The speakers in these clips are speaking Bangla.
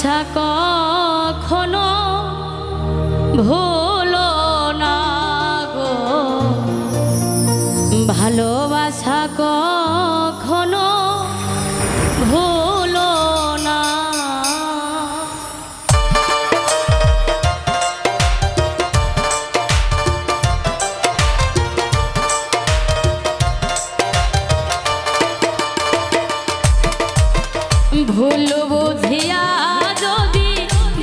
ভালোবাসা কখনো ভুলো না গো, ভালোবাসা কখনো ভুলো না। ভুল বুঝিয়া যদি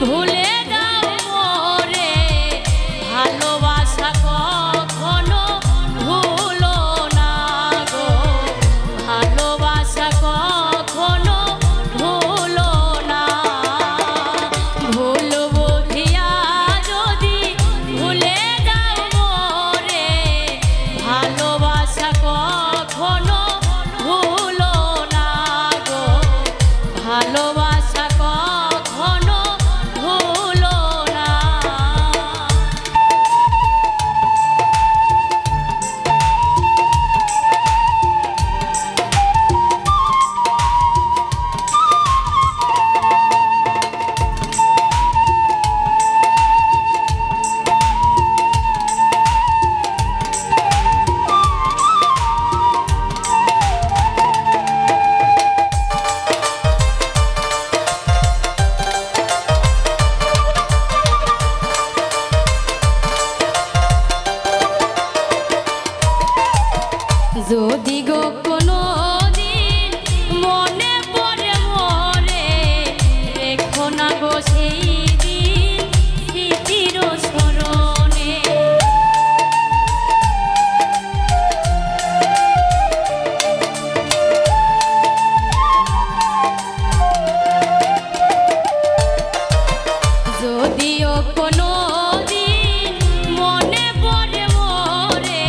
ভুলে যাও মোরে, ভালোবাসা কখনো ভুলো না গো, ভালোবাসা কখনো ভুলো না। ভুল বুঝিয়া যদি ভুলে যাও মোরে, ভালোবাসা কখনো ভুলো না গো, ভালোবাসা কখনো ভুলো না। যদি গো কোনো দিন মনে পড়ে মোরে, রেখো না গো সেই দিন স্মৃতির স্মরণে। যদিও কোনো দিন মনে পড়ে মোরে,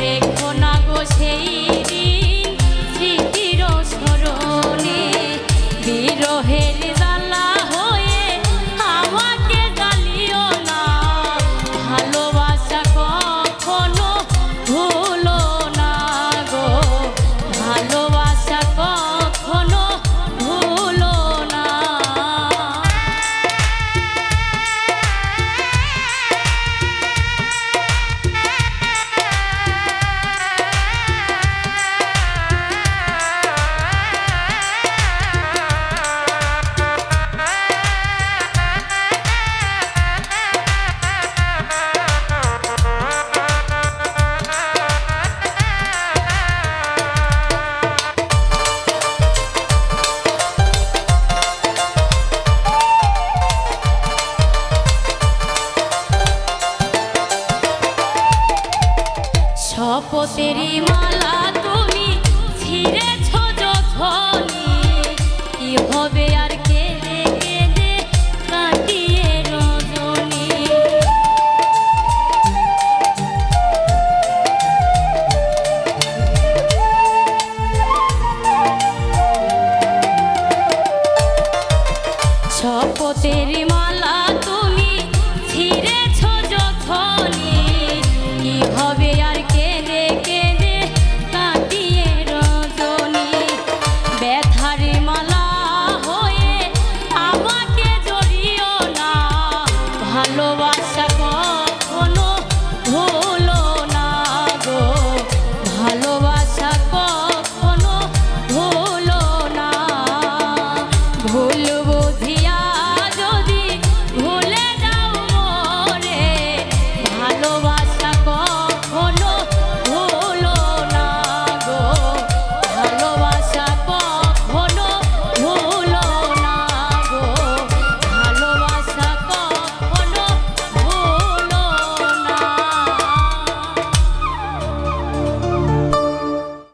রেখো না গো সেই দিন স্মৃতির স্মরণে। বিরহের জ্বালা হয়ে আমাকে জ্বালিও না, ভালোবাসা কখনো ভুলো না গো, ভালোবাসা কখনো ভুলো না। শপথেরই মালা তুমি ছিঁড়েছ যখনি, কি হবে আর কেঁদে কেঁদে কাটিয়ে রজনী। শপথেরই মালা